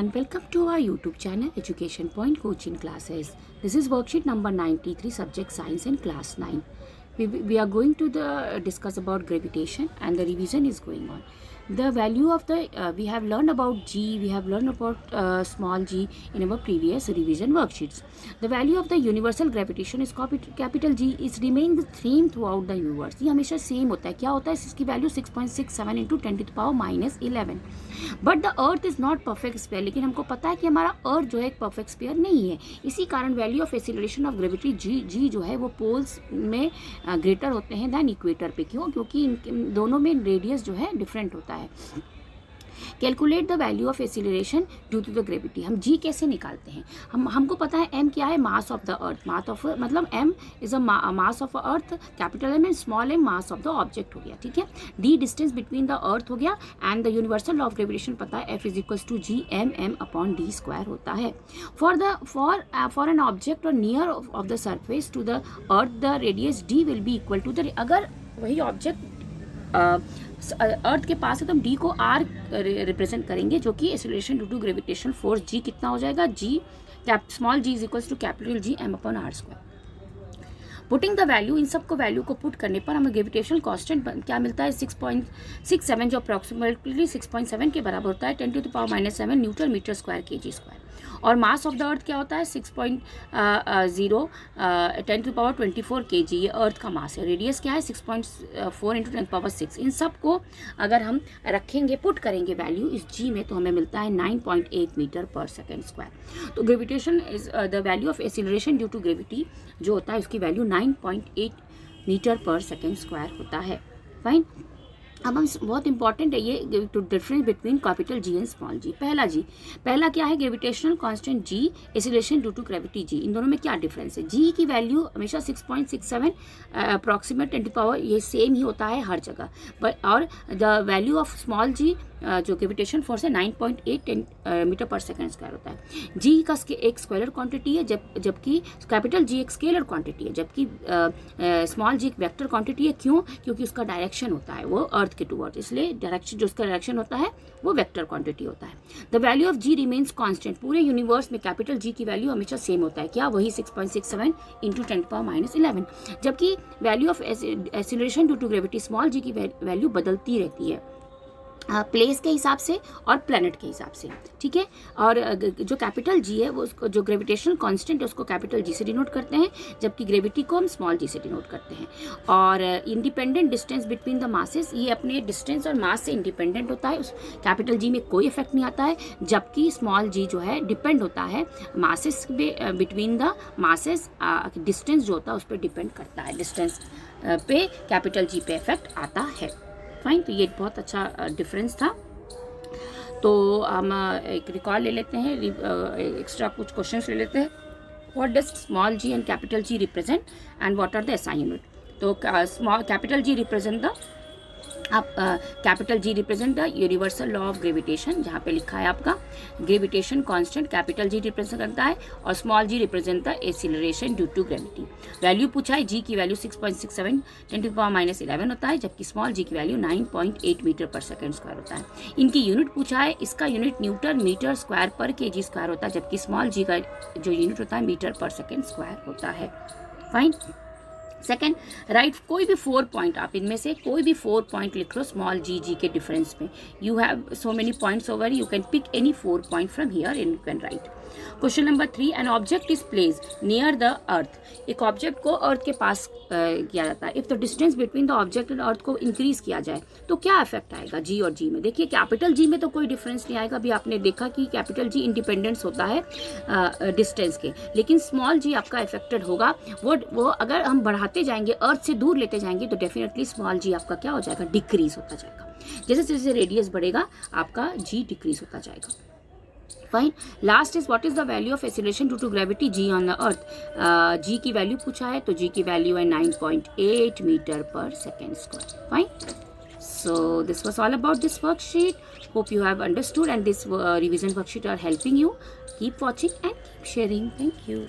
everyone, welcome to our YouTube channel Education Point Coaching Classes. This is worksheet number 93, subject science in class 9. We are going to discuss about gravitation and the revision is going on. The value of the, we have learned about G, we have learned about small g in our previous revision worksheets. The value of the universal gravitation is capital G is remain the same throughout the universe. ये हमेशा same होता है. क्या होता है? इसकी value 6.67 into 10⁻⁻11. But the earth is not perfect sphere. लेकिन हमको पता है कि हमारा अर्थ जो है एक परफेक्ट स्पेयर नहीं है. इसी कारण value of acceleration of gravity g जो है वो पोल्स में ग्रेटर होते हैं दैन इक्वेटर पे. क्यों? क्योंकि इन दोनों में रेडियस जो है डिफरेंट होता है. Calculate the value of acceleration due to the gravity. हम जी कैसे निकालते हैं? हमको पता है एम क्या है? Mass of the earth. Mass of मतलब M is a mass of earth, capital M and small M mass of the object हो गया. ठीक है. D distance between the earth हो गया and the universal law of gravitation पता है F is equals to G M upon D square होता है. फॉर एन ऑब्जेक्ट और near of the surface to the earth the radius D will be equal to the, अगर वही object अर्थ के पास है तो हम डी को आर रिप्रेजेंट करेंगे, जो कि acceleration due to gravitation force g कितना हो जाएगा? G small g is equals to capital G M upon r square. Putting the value, इन सबको वैल्यू को पुट करने पर हमें ग्रेविटेशनल कांस्टेंट क्या मिलता है? 6.67 जो अप्रॉक्सीमेटली 6.7 के बराबर होता है 10⁻⁻7 newton metre square kg square. और मास ऑफ द अर्थ क्या होता है? 10⁻24 kg. ये अर्थ का मास है. रेडियस क्या है? 6.4 इंटू 10⁻6. इन सब को अगर हम रखेंगे, पुट करेंगे वैल्यू इस जी में, तो हमें मिलता है 9.8 मीटर पर सेकेंड स्क्वायर. तो gravitation is the value of acceleration due to gravity जो होता है उसकी वैल्यू 9.8 मीटर पर सेकेंड स्क्वायर होता है. फाइन. अब हम बहुत इंपॉर्टेंट है ये two difference between capital G and small g. पहला क्या है? Gravitational constant G, acceleration due to gravity g. इन दोनों में क्या डिफरेंस है? जी की वैल्यू हमेशा 6.67 अप्रॉक्सीमेट 10 पावर ये सेम ही होता है हर जगह. बट और द वैल्यू ऑफ स्मॉल जी जो ग्रेविटेशन फोर्स है 9.8 मीटर पर सेकेंड स्क्वायर होता है. जी का एक स्केलर क्वांटिटी है जबकि कैपिटल जी एक स्केलर क्वांटिटी है, जबकि स्मॉल जी एक वेक्टर क्वांटिटी है. क्यों? क्योंकि उसका डायरेक्शन होता है वो अर्थ के टूवर्ड्स, इसलिए डायरेक्शन जो उसका डायरेक्शन होता है वो वेक्टर क्वांटिटी होता है. The value of G remains constant. पूरे यूनिवर्स में कैपिटल जी की वैल्यू हमेशा सेम होता है. क्या? वही 6.67 इंटू 10⁻11. जबकि value of acceleration due to gravity small g की वैल्यू बदलती रहती है प्लेस के हिसाब से और प्लैनेट के हिसाब से. ठीक है. और जो कैपिटल जी है वो उसको, जो ग्रेविटेशनल कांस्टेंट है उसको कैपिटल जी से डिनोट करते हैं, जबकि ग्रेविटी को हम स्मॉल जी से डिनोट करते हैं. और independent distance between the masses, ये अपने डिस्टेंस और मास से इंडिपेंडेंट होता है. उस कैपिटल जी में कोई इफेक्ट नहीं आता है, जबकि स्मॉल जी जो है डिपेंड होता है masses between the masses. Distance जो होता है उस पर डिपेंड करता है. डिस्टेंस पे कैपिटल जी पे इफेक्ट आता है. फाइन. तो ये बहुत अच्छा डिफरेंस था. तो हम एक रिकॉर्ड ले लेते हैं, एक्स्ट्रा कुछ क्वेश्चंस ले लेते हैं. What does small g and capital G represent and what are the SI unit? तो small capital G represent the, आप capital G represent the universal law of gravitation, जहाँ पे लिखा है आपका gravitation constant capital G represent करता है, और small g represent the acceleration due to gravity. Value पूछा है, जी की वैल्यू 6.67 10⁻⁻11 होता है, जबकि स्मॉल जी की वैल्यू 9.8 मीटर पर सेकेंड स्क्वायर होता है. इनकी यूनिट पूछा है, इसका यूनिट न्यूटन मीटर स्क्वायर पर केजी स्क्वायर होता है, जबकि स्मॉल जी का जो यूनिट होता है मीटर पर सेकेंड स्क्वायर होता है. फाइन. सेकेंड, राइट कोई भी 4 पॉइंट, आप इनमें से कोई भी 4 पॉइंट लिख लो स्मॉल जी के डिफरेंस में. You have so many points over, you can pick any 4 point from here and you can write. Question number 3, an object is place near the earth. एक ऑब्जेक्ट को अर्थ के पास किया जाता है. If the distance between the object and earth को increase किया जाए तो क्या इफेक्ट आएगा जी और जी में? देखिए कैपिटल जी में तो कोई डिफरेंस नहीं आएगा. अभी आपने देखा कि कैपिटल जी इंडिपेंडेंस होता है डिस्टेंस के, लेकिन स्मॉल जी आपका इफेक्टेड होगा. वो अगर हम बढ़ाते जाएंगे, अर्थ से दूर लेते जाएंगे, तो डेफिनेटली स्मॉल जी आपका क्या हो जाएगा? डिक्रीज होता जाएगा. जैसे जैसे रेडियस बढ़ेगा आपका जी डिक्रीज होता जाएगा. Fine. Last is what is the value of acceleration due to gravity g on the earth. G की वैल्यू पूछा है, तो जी की वैल्यू है 9.8 मीटर पर second square. Fine. So this was all about this worksheet. Hope you have understood and this revision worksheet are helping you. Keep watching and keep sharing. Thank you.